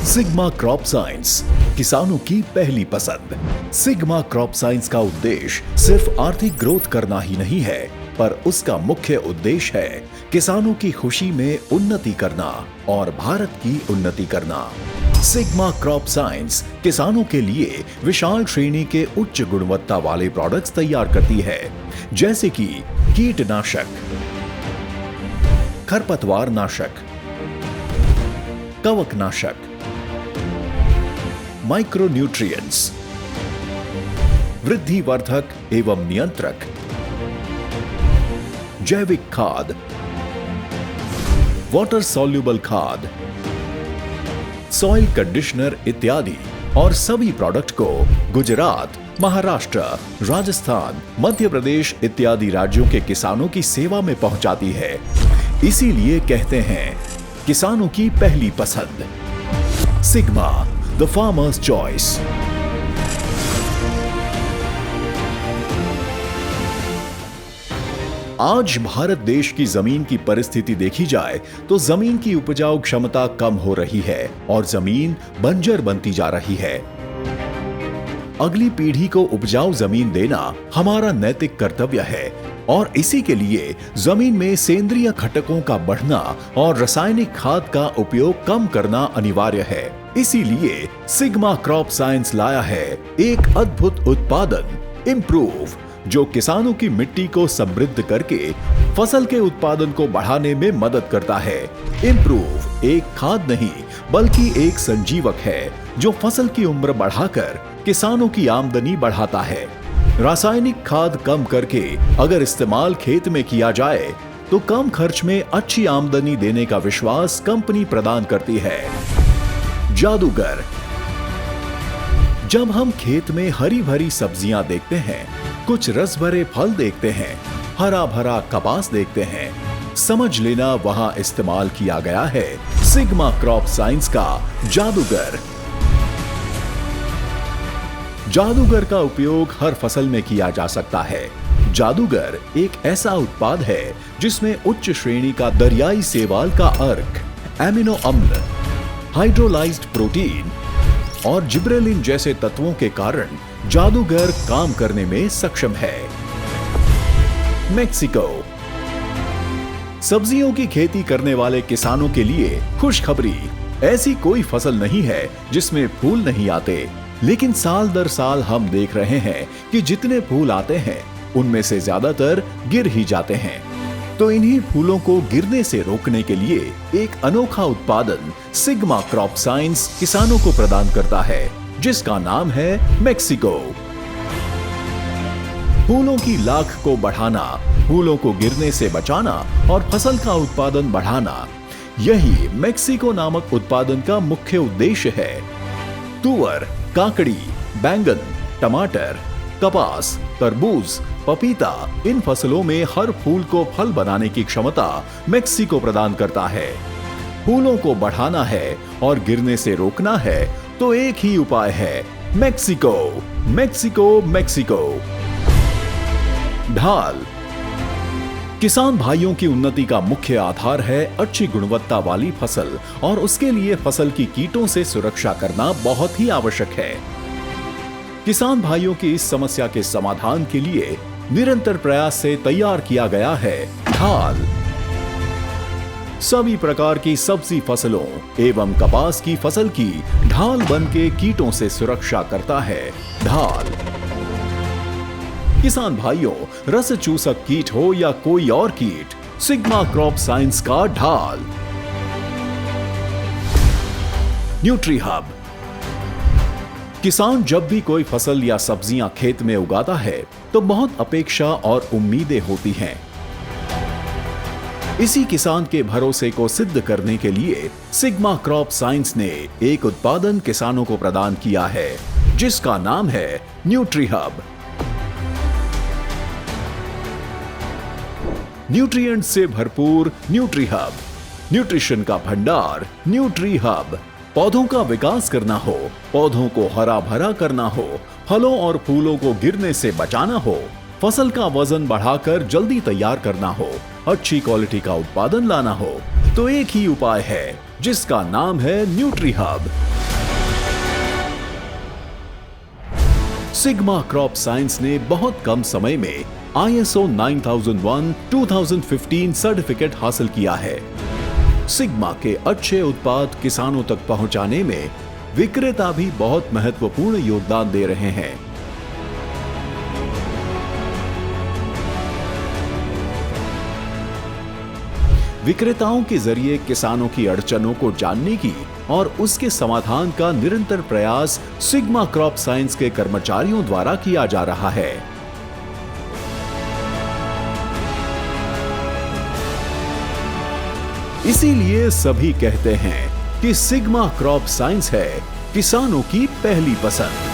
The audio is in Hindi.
सिग्मा क्रॉप साइंस, किसानों की पहली पसंद। सिग्मा क्रॉप साइंस का उद्देश्य सिर्फ आर्थिक ग्रोथ करना ही नहीं है, पर उसका मुख्य उद्देश्य है किसानों की खुशी में उन्नति करना और भारत की उन्नति करना। सिग्मा क्रॉप साइंस किसानों के लिए विशाल श्रेणी के उच्च गुणवत्ता वाले प्रोडक्ट्स तैयार करती है, जैसे कि कीटनाशक, खरपतवार नाशक, कवकनाशक, माइक्रोन्यूट्रिएंट्स, वृद्धिवर्धक एवं नियंत्रक, जैविक खाद, वाटर सॉल्युबल खाद, सॉइल कंडीशनर इत्यादि। और सभी प्रोडक्ट को गुजरात, महाराष्ट्र, राजस्थान, मध्य प्रदेश इत्यादि राज्यों के किसानों की सेवा में पहुंचाती है। इसीलिए कहते हैं किसानों की पहली पसंद। Sigma, the farmers choice. आज भारत देश की जमीन की परिस्थिति देखी जाए तो जमीन की उपजाऊ क्षमता कम हो रही है और जमीन बंजर बनती जा रही है। अगली पीढ़ी को उपजाऊ जमीन देना हमारा नैतिक कर्तव्य है और इसी के लिए जमीन में सेंद्रीय घटकों का बढ़ना और रासायनिक खाद का उपयोग कम करना अनिवार्य है। इसीलिए सिग्मा क्रॉप साइंस लाया है एक अद्भुत उत्पादन इम्प्रूव, जो किसानों की मिट्टी को समृद्ध करके फसल के उत्पादन को बढ़ाने में मदद करता है। इम्प्रूव एक खाद नहीं बल्कि एक संजीवक है जो फसल की उम्र बढ़ाकर किसानों की आमदनी बढ़ाता है। रासायनिक खाद कम करके अगर इस्तेमाल खेत में किया जाए तो कम खर्च में अच्छी आमदनी देने का विश्वास कंपनी प्रदान करती है। जादूगर। जब हम खेत में हरी भरी सब्जियां देखते हैं, कुछ रस भरे फल देखते हैं, हरा भरा कपास देखते हैं, समझ लेना वहां इस्तेमाल किया गया है सिग्मा क्रॉप साइंस का जादूगर। जादूगर का उपयोग हर फसल में किया जा सकता है। जादूगर एक ऐसा उत्पाद है जिसमें उच्च श्रेणी का दरियाई शैवाल का अर्क, एमिनो अम्ल, हाइड्रोलाइज्ड प्रोटीन और जिब्रेलिन जैसे तत्वों के कारण जादूगर काम करने में सक्षम है। मेक्सिको। सब्जियों की खेती करने वाले किसानों के लिए खुशखबरी। ऐसी कोई फसल नहीं है जिसमें फूल नहीं आते, लेकिन साल दर साल हम देख रहे हैं कि जितने फूल आते हैं उनमें से ज्यादातर गिर ही जाते हैं। तो इन्हीं फूलों को गिरने से रोकने के लिए एक अनोखा उत्पादन सिग्मा क्रॉप साइंस किसानों को प्रदान करता है, जिसका नाम है मेक्सिको। फूलों की लाख को बढ़ाना, फूलों को गिरने से बचाना और फसल का उत्पादन बढ़ाना, यही मेक्सिको नामक उत्पादन का मुख्य उद्देश्य है। तुअर, काकड़ी, बैंगन, टमाटर, कपास, तरबूज, पपीता, इन फसलों में हर फूल को फल बनाने की क्षमता मेक्सिको प्रदान करता है। फूलों को बढ़ाना है और गिरने से रोकना है तो एक ही उपाय है, मेक्सिको, मेक्सिको, मेक्सिको। ढाल। किसान भाइयों की उन्नति का मुख्य आधार है अच्छी गुणवत्ता वाली फसल और उसके लिए फसल की कीटों से सुरक्षा करना बहुत ही आवश्यक है। किसान भाइयों की इस समस्या के समाधान के लिए निरंतर प्रयास से तैयार किया गया है ढाल। सभी प्रकार की सब्जी फसलों एवं कपास की फसल की ढाल बनके कीटों से सुरक्षा करता है ढाल। किसान भाइयों, रस चूसक कीट हो या कोई और कीट, सिग्मा क्रॉप साइंस का ढाल। Nutri hub. किसान जब भी कोई फसल या सब्जियां खेत में उगाता है तो बहुत अपेक्षा और उम्मीदें होती हैं। इसी किसान के भरोसे को सिद्ध करने के लिए सिग्मा क्रॉप साइंस ने एक उत्पादन किसानों को प्रदान किया है, जिसका नाम है न्यूट्री हब। न्यूट्रिएंट से भरपूर न्यूट्री हब, न्यूट्रिशन का भंडार न्यूट्री हब। पौधों का विकास करना हो, पौधों को हरा भरा करना हो, फलों और फूलों को गिरने से बचाना हो, फसल का वजन बढ़ाकर जल्दी तैयार करना हो, अच्छी क्वालिटी का उत्पादन लाना हो, तो एक ही उपाय है जिसका नाम है nutri hub. Sigma crop science ने बहुत कम समय में ISO 9001:2015 सर्टिफिकेट हासिल किया है। सिग्मा के अच्छे उत्पाद किसानों तक पहुंचाने में विक्रेता भी बहुत महत्वपूर्ण योगदान दे रहे हैं। विक्रेताओं के जरिए किसानों की अड़चनों को जानने की और उसके समाधान का निरंतर प्रयास सिग्मा क्रॉप साइंस के कर्मचारियों द्वारा किया जा रहा है। इसीलिए सभी कहते हैं कि सिग्मा क्रॉप साइंस है किसानों की पहली पसंद।